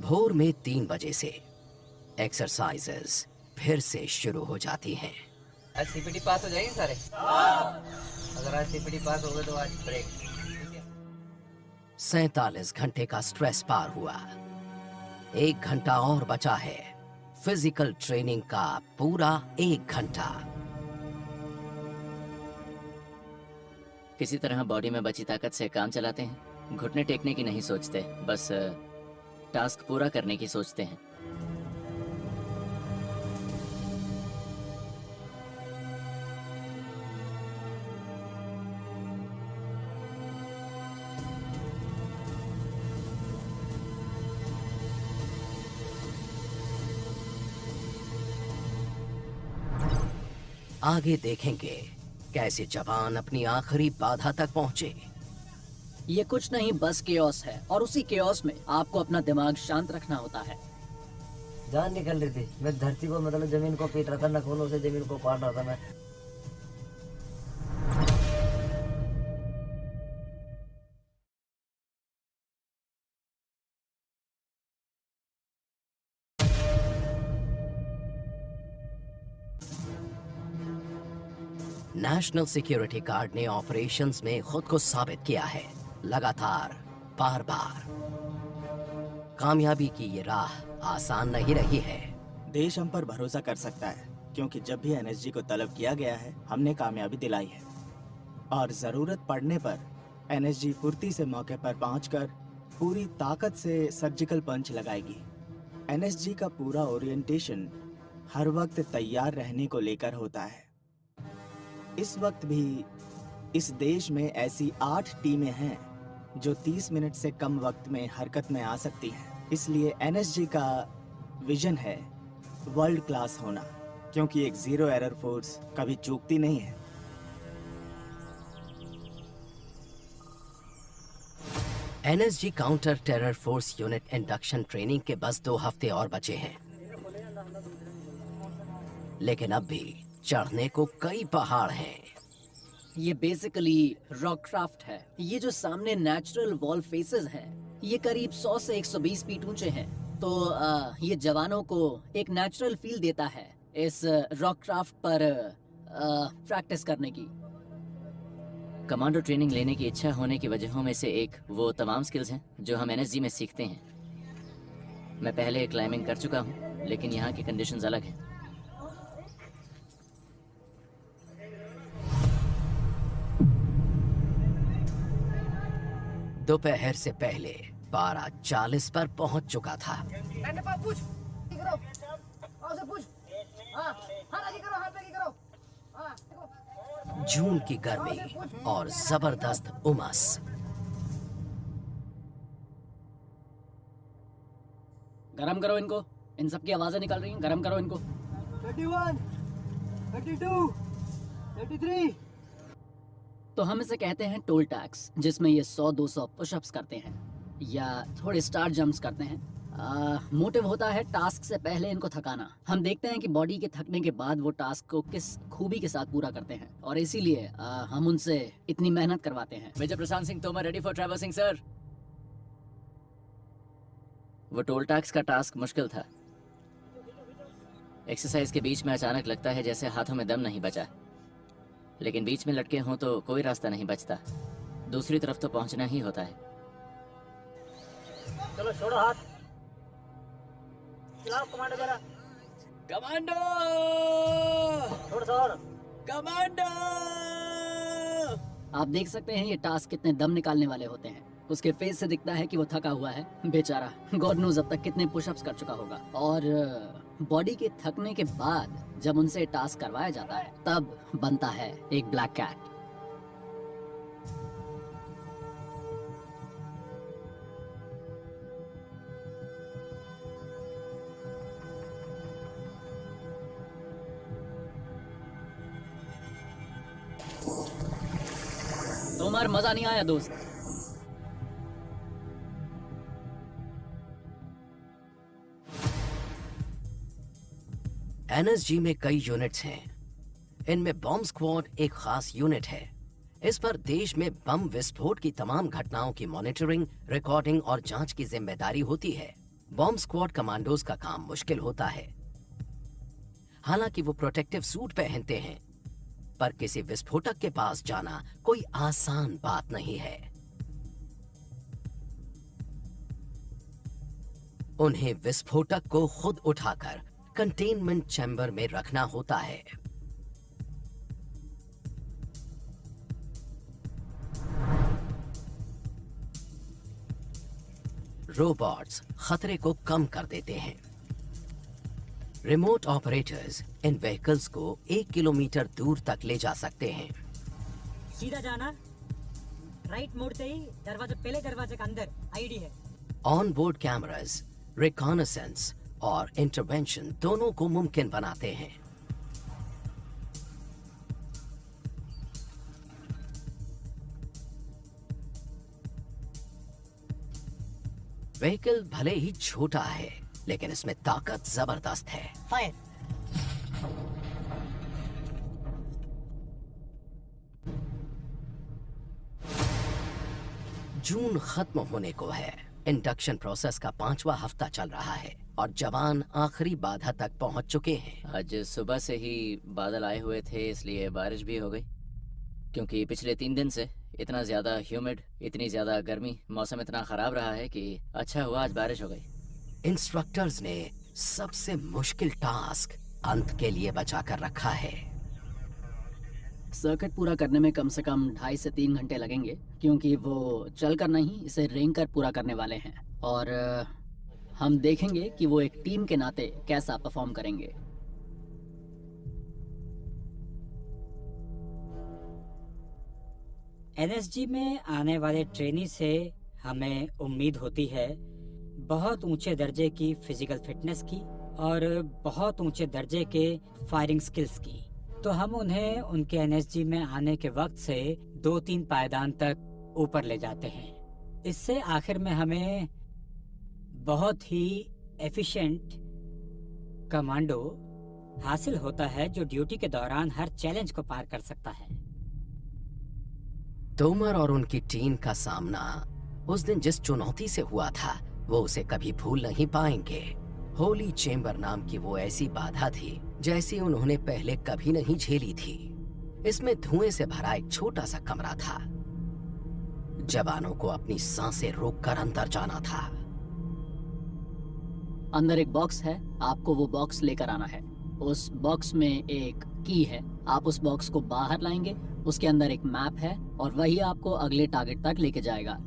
भोर में 3 बजे से एक्सरसाइजेस फिर से शुरू हो जाती हैं। आज सीपीटी पास हो जाएंगे सारे। अगर आज सीपीटी पास हो गए तो आज ब्रेक। 47 घंटे का स्ट्रेस पार हुआ। 1 घंटा और बचा है। फिजिकल ट्रेनिंग का पूरा 1 घंटा। किसी तरह बॉडी में बची ताकत से काम चलाते हैं। घुटने टेकने की नहीं सोचते, बस टास्क पूरा करने की सोचते हैं। आगे देखेंगे कैसे जवान अपनी आखिरी बाधा तक पहुंचे। ये कुछ नहीं, बस केओस है, और उसी केओस में आपको अपना दिमाग शांत रखना होता है। जान निकल रही थी, मैं धरती को मतलब जमीन को पीट रहा था, नखूनों से जमीन को काट रहा था मैं। नेशनल सिक्योरिटी गार्ड ने ऑपरेशंस में खुद को साबित किया है, लगातार, बार बार। कामयाबी की ये राह आसान नहीं रही है। देश हम पर भरोसा कर सकता है, क्योंकि जब भी एनएसजी को तलब किया गया है, हमने कामयाबी दिलाई है। और जरूरत पड़ने पर एनएसजी फुर्ती से मौके पर पहुंचकर पूरी ताकत से सर्जिकल पंच लगाएगी। एनएसजी का पूरा ओरिएंटेशन हर वक्त तैयार रहने को लेकर होता है। इस वक्त भी इस देश में ऐसी 8 टीमें हैं जो 30 मिनट से कम वक्त में हरकत में आ सकती हैं। इसलिए एनएसजी का विजन है वर्ल्ड क्लास होना, क्योंकि एक जीरो एरर फोर्स कभी चूकती नहीं है। NSG counter terror force unit induction training के बस 2 हफ्ते और बचे हैं, लेकिन अब भी चढ़ने को कई पहाड़ हैं। ये बेसिकली रॉक क्राफ्ट है। ये जो सामने नेचुरल वॉल फेसेस हैं, ये करीब 100 से 120 फीट ऊंचे हैं। तो ये जवानों को एक नेचुरल फील देता है इस रॉक क्राफ्ट पर प्रैक्टिस करने की। कमांडो ट्रेनिंग लेने की इच्छा होने की वजहों में से एक वो तमाम स्किल्स हैं जो हम एनएसजी में सीखते हैं। मैं पहले क्लाइंबिंग कर चुका हूँ, लेकिन यहाँ की कंडीशंस अलग हैं। दोपहर से पहले 12:40 पर पहुंच चुका था। जून की गर्मी और जबरदस्त उमस। गरम करो इनको, इन सब की आवाजें निकल रही हैं, गरम करो इनको। 31, 32, 33। तो हम इसे कहते हैं टोल टैक्स, जिसमें ये 100-200 पुशअप्स करते हैं या थोड़े स्टार जंप्स करते हैं। मोटिव होता है टास्क से पहले इनको थकाना। हम देखते हैं कि बॉडी के थकने के बाद वो टास्क को किस खूबी के साथ पूरा करते हैं, और इसीलिए हम उनसे इतनी मेहनत करवाते हैं। Major Prashant Singh Tomar, ready for traversing sir. वो टोल टैक्स का टास्क मुश्किल था। एक्सरसाइज के बीच में अचानक लगता है जैसे हाथों में दम नहीं बचा, लेकिन बीच में लटके हों तो कोई रास्ता नहीं बचता। दूसरी तरफ तो पहुंचना ही होता है। चलो छोड़ो हाथ, चलाओ कमांडो जरा। कमांडो! छोड़। कमांडो! आप देख सकते हैं ये टास्क कितने दम निकालने वाले होते हैं। उसके फेस से दिखता है कि वो थका हुआ है बेचारा। गॉड नोज अब तक कितने पुशअप्स कर चुका होगा। और बॉडी के थकने के बाद जब उनसे टास्क करवाया जाता है, तब बनता है एक ब्लैक कैट। तोमर, मजा नहीं आया दोस्त। एनएसजी में कई यूनिट्स हैं। इनमें बॉम्ब स्क्वाड एक खास यूनिट है। इस पर देश में बम विस्फोट की तमाम घटनाओं की मॉनिटरिंग, रिकॉर्डिंग और जांच की जिम्मेदारी होती है। बॉम्ब स्क्वाड कमांडोज का काम मुश्किल होता है। हालांकि वो प्रोटेक्टिव सूट पहनते हैं, पर किसी विस्फोटक के पास जाना कोई आसान बात नहीं है। उन्हें विस्फोटक को खुद उठाकर कंटेनमेंट चैम्बर में रखना होता है। रोबोट्स खतरे को कम कर देते हैं। रिमोट ऑपरेटर्स इन व्हीकल्स को 1 किलोमीटर दूर तक ले जा सकते हैं। सीधा जाना, राइट मोड़ते ही दरवाजे, पहले दरवाजे के अंदर आईडी है। ऑन बोर्ड कैमरास रिकॉनेसेंस और इंटरवेंशन दोनों को मुमकिन बनाते हैं। व्हीकल भले ही छोटा है, लेकिन इसमें ताकत जबरदस्त है। फायर। जून खत्म होने को है। इंडक्शन प्रोसेस का 5वां हफ्ता चल रहा है और जवान आखिरी बाधा तक पहुंच चुके हैं। आज सुबह से ही बादल आए हुए थे, इसलिए बारिश भी हो गई। क्योंकि पिछले 3 दिन से इतना ज्यादा ह्यूमिड, इतनी ज्यादा गर्मी, मौसम इतना खराब रहा है कि अच्छा हुआ आज बारिश हो गई। इंस्ट्रक्टर्स ने सबसे मुश्किल टास्क अंत के लिए बचा कर रखा है। सर्किट पूरा करने में कम से कम 2.5 से 3 घंटे लगेंगे, क्योंकि वो चलकर नहीं, इसे रेंग कर पूरा करने वाले हैं। और हम देखेंगे कि वो एक टीम के नाते कैसा परफॉर्म करेंगे। एनएसजी में आने वाले ट्रेनी से हमें उम्मीद होती है बहुत ऊंचे दर्जे की फिजिकल फिटनेस की और बहुत ऊंचे दर्जे के फायरिंग स्किल्स की। तो हम उन्हें उनके एनएसजी में आने के वक्त से 2-3 पायदान तक ऊपर ले जाते हैं। इससे आखिर में हमें बहुत ही एफिशिएंट कमांडो हासिल होता है, जो ड्यूटी के दौरान हर चैलेंज को पार कर सकता है। तोमर और उनकी टीम का सामना उस दिन जिस चुनौती से हुआ था, वो उसे कभी भूल नहीं पाएंगे। होली चेंबर नाम की वो ऐसी बाधा थी जैसी उन्होंने पहले कभी नहीं झेली थी। इसमें धुएं से भरा एक छोटा सा कमरा था। जवानों को अपनी सांसें रोककर अंदर जाना था। अंदर एक बॉक्स है, आपको वो बॉक्स लेकर आना है। उस बॉक्स में एक की है, आप उस बॉक्स को बाहर लाएंगे। उसके अंदर एक मैप है और वही आपको अगले टारगेट तक लेके जाएगा।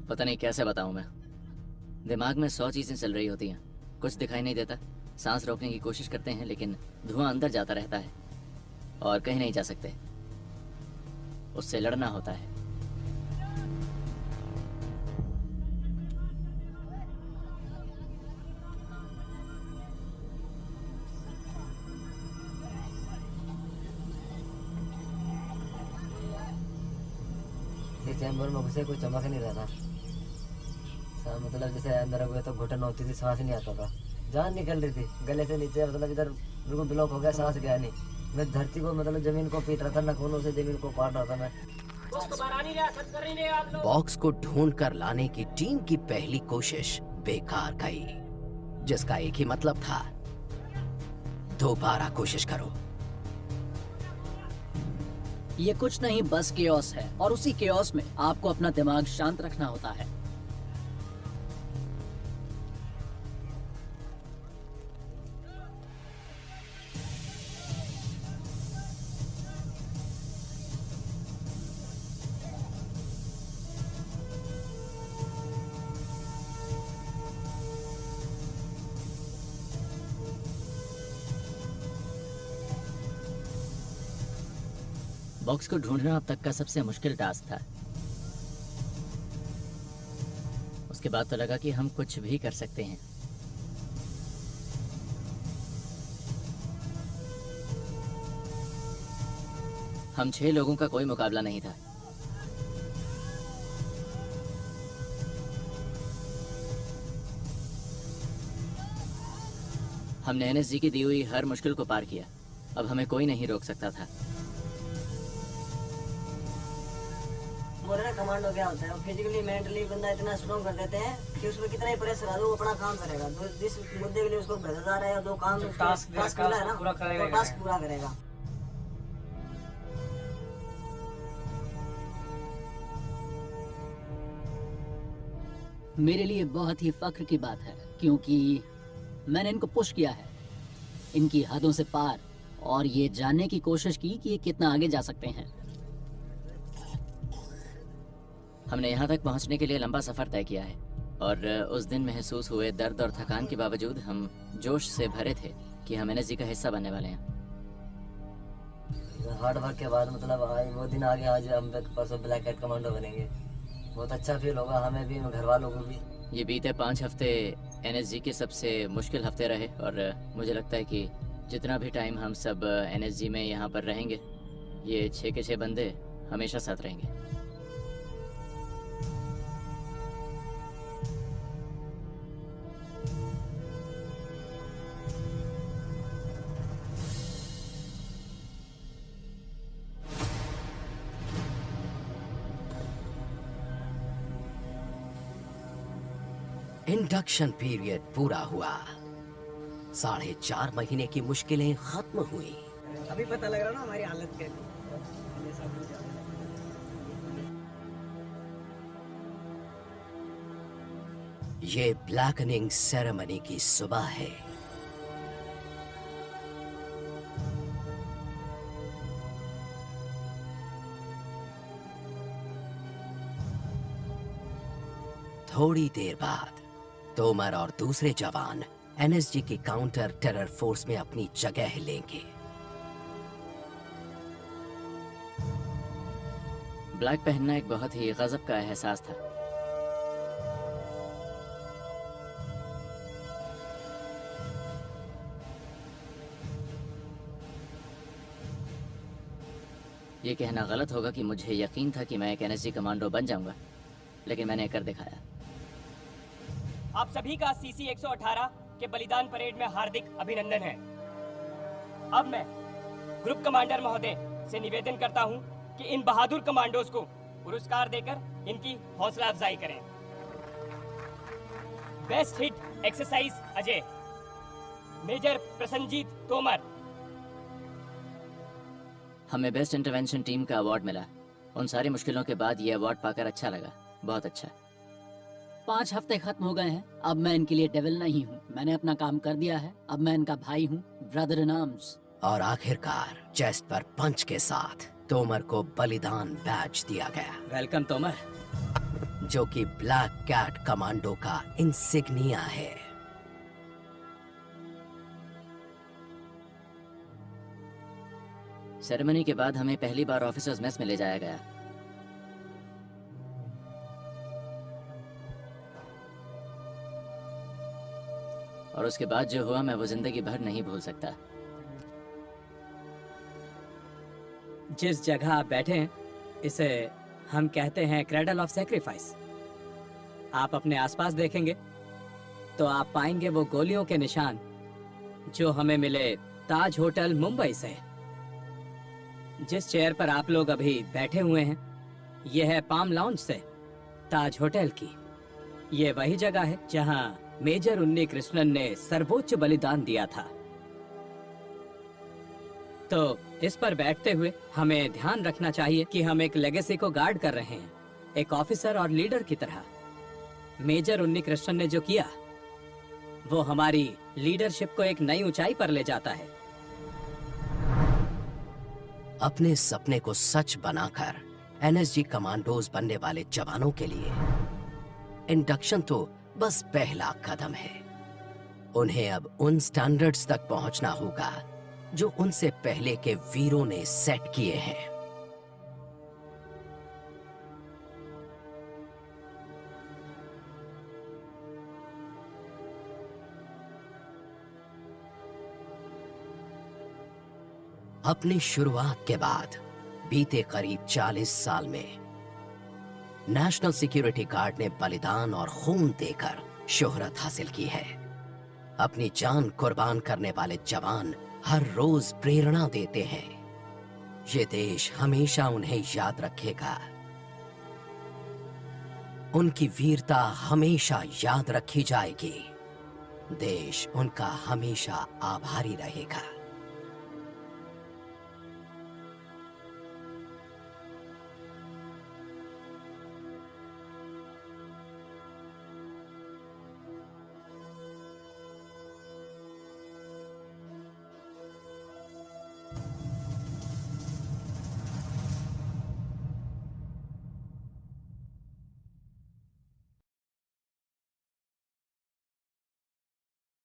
पता नहीं कैसे बताऊं मैं, दिमाग में 100 चीजें चल रही होती हैं, कुछ दिखाई नहीं देता। सांस रोकने की कोशिश करते हैं, लेकिन धुआं अंदर जाता रहता है और कहीं नहीं जा सकते। उससे लड़ना होता है। ये चैम्बर में घुसे कोई चमक नहीं रहा था। मतलब जैसे अंदर हुए तो घुटन होती थी, सांस नहीं आता था, जान निकल रही थी गले से नीचे। मतलब इधर बिल्कुल ब्लॉक हो गया, सांस गया नहीं। मैं धरती को, मतलब जमीन को पीट रहा था, नखूनों से जमीन को काट रहा था मैं। बॉक्स को ढूंढ कर लाने की टीम की पहली कोशिश बेकार गई, जिसका एक ही मतलब था, दोबारा कोशिश करो। ये कुछ नहीं, बस केओस है, और उसी केओस में आपको अपना दिमाग शांत रखना होता है। बॉक्स को ढूंढना अब तक का सबसे मुश्किल टास्क था। उसके बाद तो लगा कि हम कुछ भी कर सकते हैं। हम 6 लोगों का कोई मुकाबला नहीं था। हमने एनएसजी की दी हुई हर मुश्किल को पार किया। अब हमें कोई नहीं रोक सकता था। बोल रहे कमांडो क्या होता है, फिजिकली मेंटली बंदा इतना स्ट्रॉन्ग कर देते हैं कि उसमें कितना ही प्रेशर आ, वो अपना काम करेगा। जो जिस मुद्दे के लिए उसको भेजा जा रहा है, जो काम टास्क मिला है ना, वो टास्क पूरा करेगा। मेरे लिए बहुत ही फख्र की बात है, क्योंकि मैंने इनको पुश किया है इनकी हदों से पार, और ये जानने की कोशिश की कि ये कितना आगे जा सकते हैं। हमने यहाँ तक पहुँचने के लिए लंबा सफ़र तय किया है, और उस दिन महसूस हुए दर्द और थकान के बावजूद हम जोश से भरे थे कि हम एनएसजी का हिस्सा बनने वाले हैं। हार्ड वर्क के बाद मतलब आज वो दिन आ गया, आज हम परसों ब्लैक कैट कमांडो बनेंगे। बहुत अच्छा फील होगा हमें भी, घर वालों को भी। ये बीते 5 हफ्ते एनएसजी के सबसे मुश्किल हफ्ते रहे, और मुझे लगता है कि जितना भी टाइम हम सब एनएसजी में यहाँ पर रहेंगे, ये 6 के 6 बंदे हमेशा साथ रहेंगे। इंडक्शन पीरियड पूरा हुआ। 4.5 महीने की मुश्किलें खत्म हुई। अभी पता लग रहा ना हमारी हालत क्या थी। ये ब्लैकनिंग सेरेमनी की सुबह है। थोड़ी देर बाद तोमर और दूसरे जवान एनएसजी की काउंटर टेरर फोर्स में अपनी जगह लेंगे। ब्लैक पहनना एक बहुत ही गजब का एहसास था। ये कहना गलत होगा कि मुझे यकीन था कि मैं एक एनएसजी कमांडो बन जाऊंगा, लेकिन मैंने कर दिखाया। आप सभी का सीसी 118 के बलिदान परेड में हार्दिक अभिनंदन है। अब मैं ग्रुप कमांडर महोदय से निवेदन करता हूं कि इन बहादुर कमांडोज को पुरस्कार देकर इनकी हौसला अफजाई करें। Best hit exercise Ajay, major Prasenjit Tomar. हमें बेस्ट इंटरवेंशन टीम का अवार्ड मिला। उन सारी मुश्किलों के बाद ये अवार्ड पाकर अच्छा लगा, बहुत अच्छा। 5 हफ्ते खत्म हो गए हैं। अब मैं इनके लिए डेविल नहीं हूँ, मैंने अपना काम कर दिया है। अब मैं इनका भाई हूँ, ब्रदर इन आर्म्स। और आखिरकार चेस्ट पर पंच के साथ तोमर को बलिदान बैज दिया गया, वेलकम तोमर। जो कि ब्लैक कैट कमांडो का इंसिग्निया है। सेरेमनी के बाद हमें पहली बार ऑफिसर्स मेस में ले जाया गया। और उसके बाद जो हुआ मैं वो जिंदगी भर नहीं भूल सकता। जिस जगह आप बैठे हैं इसे हम कहते हैं क्रेडल ऑफ सैक्रिफाइस। आप अपने आसपास देखेंगे तो आप पाएंगे वो गोलियों के निशान जो हमें मिले ताज होटल मुंबई से। जिस चेयर पर आप लोग अभी बैठे हुए हैं यह है पाम लाउंज से ताज होटल की। ये वही जगह है जहां मेजर उन्नी कृष्णन ने सर्वोच्च बलिदान दिया था। तो इस पर बैठते हुए हमें ध्यान रखना चाहिए कि हम एक लेगेसी को गार्ड कर रहे हैं, एक ऑफिसर और लीडर की तरह। मेजर उन्नी कृष्णन ने जो किया वो हमारी लीडरशिप को एक नई ऊंचाई पर ले जाता है। अपने सपने को सच बनाकर एनएसजी कमांडोज बनने वाले जवानों के लिए इंडक्शन तो बस पहला कदम है। उन्हें अब उन स्टैंडर्ड्स तक पहुंचना होगा जो उनसे पहले के वीरों ने सेट किए हैं। अपनी शुरुआत के बाद बीते करीब 40 साल में नेशनल सिक्योरिटी गार्ड ने बलिदान और खून देकर शोहरत हासिल की है। अपनी जान कुर्बान करने वाले जवान हर रोज प्रेरणा देते हैं। ये देश हमेशा उन्हें याद रखेगा। उनकी वीरता हमेशा याद रखी जाएगी। देश उनका हमेशा आभारी रहेगा।